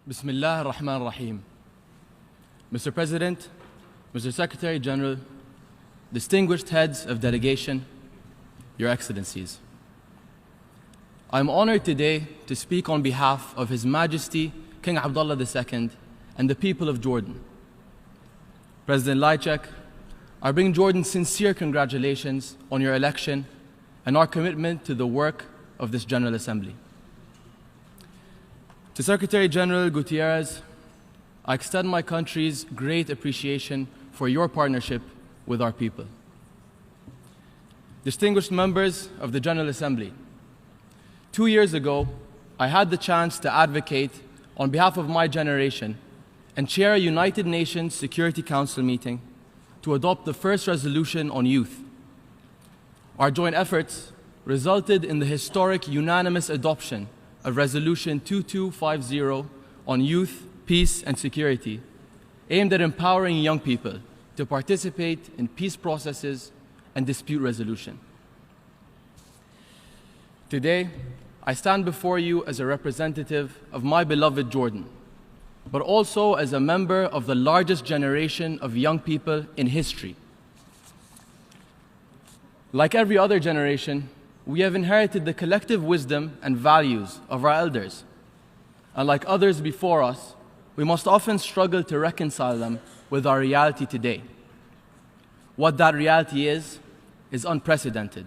Bismillah ar-Rahman ar-Rahim. Mr. President, Mr. Secretary General, distinguished heads of delegation, Your Excellencies. I'm honored today to speak on behalf of His Majesty King Abdullah II and the people of Jordan. President Lajcak, I bring Jordan sincere congratulations on your election and our commitment to the work of this General Assembly. To Secretary General Gutierrez, I extend my country's great appreciation for your partnership with our people. Distinguished members of the General Assembly, 2 years ago, I had the chance to advocate on behalf of my generation and chair a United Nations Security Council meeting to adopt the first resolution on youth. Our joint efforts resulted in the historic unanimous adoption of Resolution 2250 on youth, peace and security, aimed at empowering young people to participate in peace processes and dispute resolution. Today, I stand before you as a representative of my beloved Jordan, but also as a member of the largest generation of young people in history. Like every other generation, we have inherited the collective wisdom and values of our elders. And like others before us, we must often struggle to reconcile them with our reality today. What that reality is unprecedented.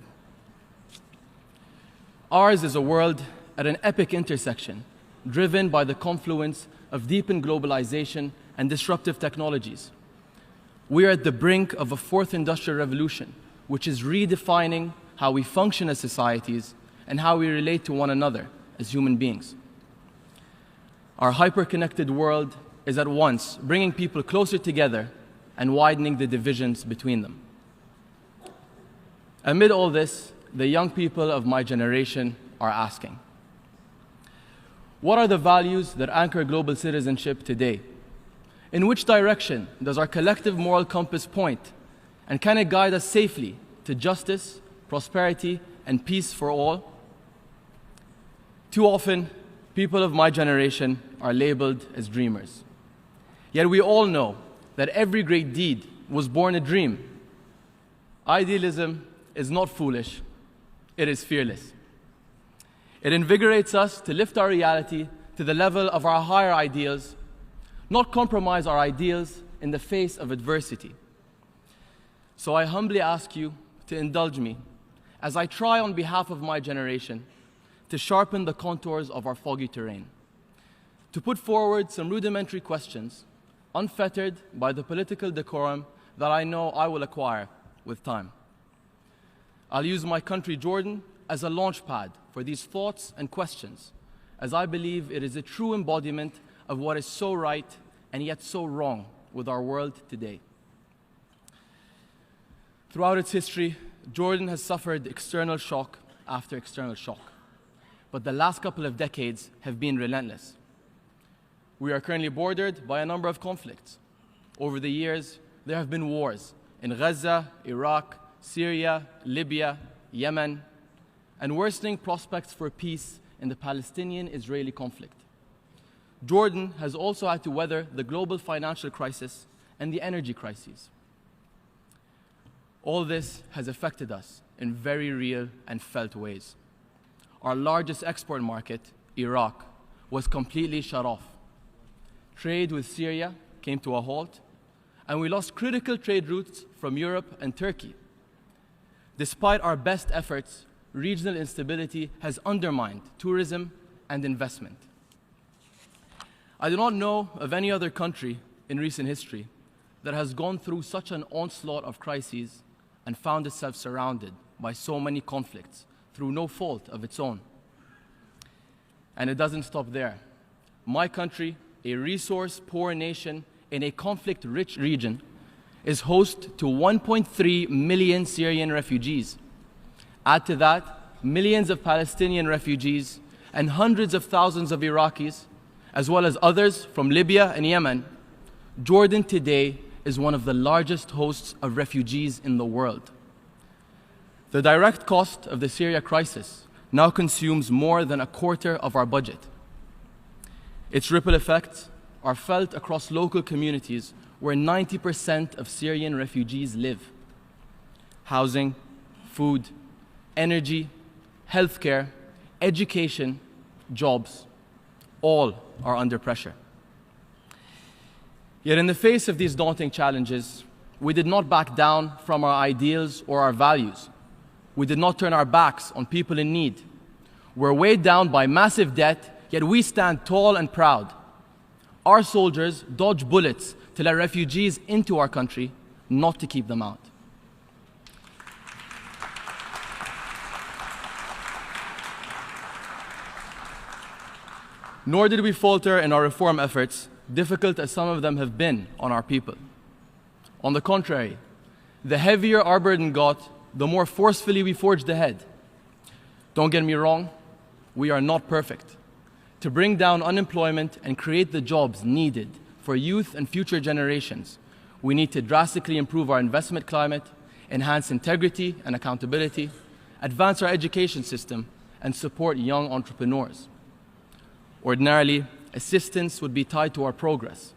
Ours is a world at an epic intersection, driven by the confluence of deepened globalization and disruptive technologies. We are at the brink of a fourth industrial revolution, which is redefining how we function as societies and how we relate to one another as human beings. Our hyper-connected world is at once bringing people closer together and widening the divisions between them. Amid all this, the young people of my generation are asking, what are the values that anchor global citizenship today? In which direction does our collective moral compass point? And can it guide us safely to justice, prosperity, and peace for all? Too often, people of my generation are labeled as dreamers. Yet we all know that every great deed was born a dream. Idealism is not foolish, it is fearless. It invigorates us to lift our reality to the level of our higher ideals, not compromise our ideals in the face of adversity. So I humbly ask you to indulge me as I try on behalf of my generation to sharpen the contours of our foggy terrain, to put forward some rudimentary questions, unfettered by the political decorum that I know I will acquire with time. I'll use my country, Jordan, as a launch pad for these thoughts and questions, as I believe it is a true embodiment of what is so right and yet so wrong with our world today. Throughout its history, Jordan has suffered external shock after external shock, but the last couple of decades have been relentless. We are currently bordered by a number of conflicts. Over the years, there have been wars in Gaza, Iraq, Syria, Libya, Yemen, and worsening prospects for peace in the Palestinian-Israeli conflict. Jordan has also had to weather the global financial crisis and the energy crises. All this has affected us in very real and felt ways. Our largest export market, Iraq, was completely shut off. Trade with Syria came to a halt, and we lost critical trade routes from Europe and Turkey. Despite our best efforts, regional instability has undermined tourism and investment. I do not know of any other country in recent history that has gone through such an onslaught of crises and found itself surrounded by so many conflicts through no fault of its own. And it doesn't stop there. My country, a resource-poor nation in a conflict-rich region, is host to 1.3 million Syrian refugees. Add to that millions of Palestinian refugees and hundreds of thousands of Iraqis, as well as others from Libya and Yemen. Jordan today is one of the largest hosts of refugees in the world. The direct cost of the Syria crisis now consumes more than a quarter of our budget. Its ripple effects are felt across local communities where 90% of Syrian refugees live. Housing, food, energy, healthcare, education, jobs, all are under pressure. Yet in the face of these daunting challenges, we did not back down from our ideals or our values. We did not turn our backs on people in need. We're weighed down by massive debt, yet we stand tall and proud. Our soldiers dodge bullets to let refugees into our country, not to keep them out. Nor did we falter in our reform efforts, difficult as some of them have been on our people. On the contrary, the heavier our burden got, the more forcefully we forged ahead. Don't get me wrong, we are not perfect. To bring down unemployment and create the jobs needed for youth and future generations, we need to drastically improve our investment climate, enhance integrity and accountability, advance our education system, and support young entrepreneurs. Ordinarily, assistance would be tied to our progress,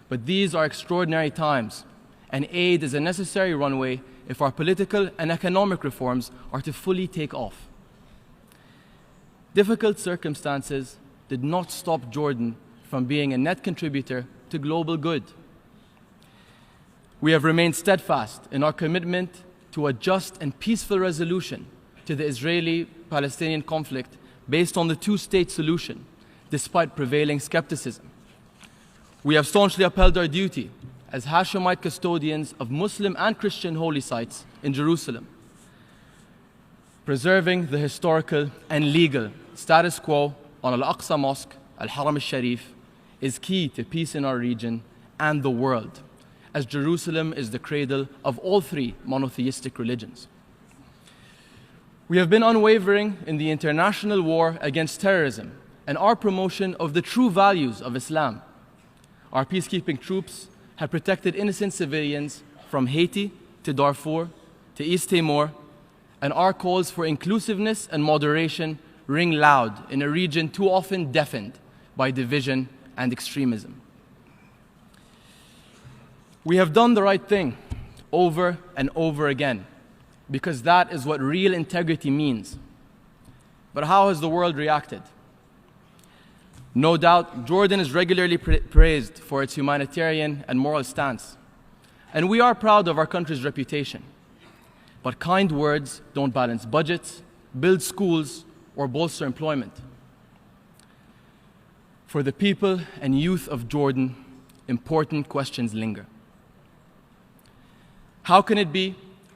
but these are extraordinary times, and aid is a necessary runway if our political and economic reforms are to fully take off. Difficult circumstances did not stop Jordan from being a net contributor to global good. We have remained steadfast in our commitment to a just and peaceful resolution to the Israeli-Palestinian conflict based on the two-state solution, despite prevailing skepticism. We have staunchly upheld our duty as Hashemite custodians of Muslim and Christian holy sites in Jerusalem. Preserving the historical and legal status quo on Al-Aqsa Mosque, Al-Haram al-Sharif, is key to peace in our region and the world, as Jerusalem is the cradle of all three monotheistic religions. We have been unwavering in the international war against terrorism and our promotion of the true values of Islam. Our peacekeeping troops have protected innocent civilians from Haiti to Darfur to East Timor, and our calls for inclusiveness and moderation ring loud in a region too often deafened by division and extremism. We have done the right thing over and over again, because that is what real integrity means. But how has the world reacted? No doubt, Jordan is regularly praised for its humanitarian and moral stance, and we are proud of our country's reputation. But kind words don't balance budgets, build schools, or bolster employment. For the people and youth of Jordan, important questions linger. How can it be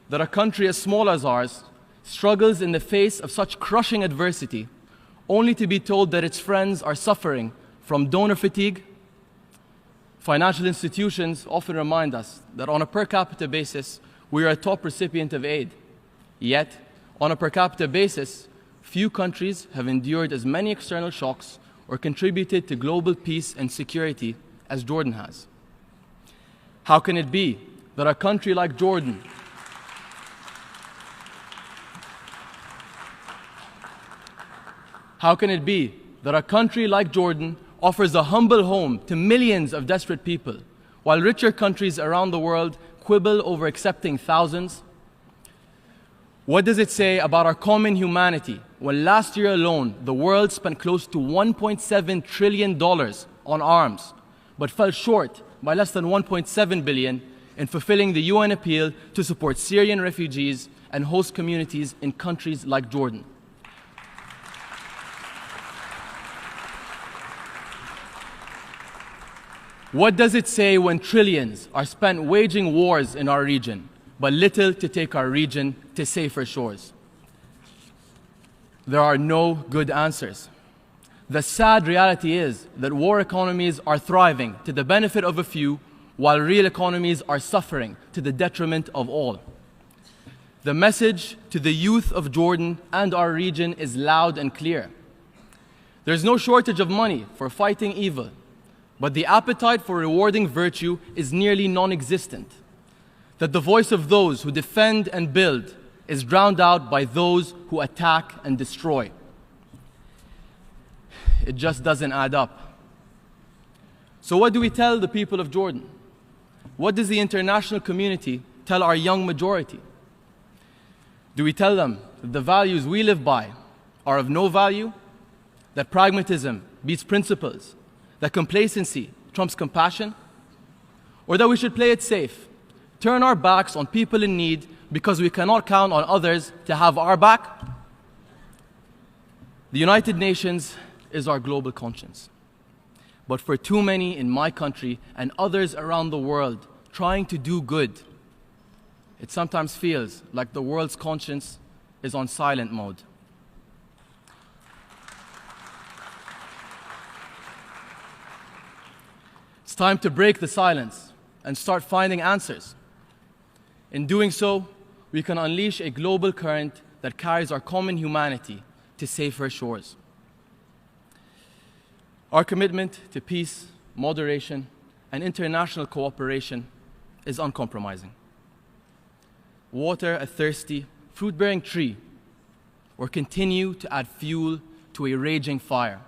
that a country as small as ours struggles in the face of such crushing adversity, only to be told that its friends are suffering from donor fatigue? Financial institutions often remind us that on a per capita basis, we are a top recipient of aid. Yet, on a per capita basis, few countries have endured as many external shocks or contributed to global peace and security as Jordan has. How can it be that a country like Jordan offers a humble home to millions of desperate people, while richer countries around the world quibble over accepting thousands? What does it say about our common humanity when last year alone the world spent close to $1.7 trillion on arms, but fell short by less than $1.7 billion in fulfilling the UN appeal to support Syrian refugees and host communities in countries like Jordan? What does it say when trillions are spent waging wars in our region, but little to take our region to safer shores? There are no good answers. The sad reality is that war economies are thriving to the benefit of a few, while real economies are suffering to the detriment of all. The message to the youth of Jordan and our region is loud and clear. There's no shortage of money for fighting evil, but the appetite for rewarding virtue is nearly non-existent. That the voice of those who defend and build is drowned out by those who attack and destroy. It just doesn't add up. So what do we tell the people of Jordan? What does the international community tell our young majority? Do we tell them that the values we live by are of no value, that pragmatism beats principles, that complacency trumps compassion, or that we should play it safe, turn our backs on people in need because we cannot count on others to have our back? The United Nations is our global conscience. But for too many in my country and others around the world trying to do good, it sometimes feels like the world's conscience is on silent mode. It's time to break the silence and start finding answers. In doing so, we can unleash a global current that carries our common humanity to safer shores. Our commitment to peace, moderation, and international cooperation is uncompromising. Water a thirsty, fruit-bearing tree, or continue to add fuel to a raging fire.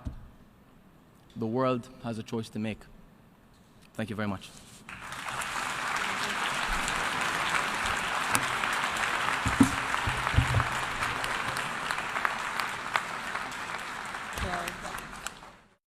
The world has a choice to make. Thank you very much.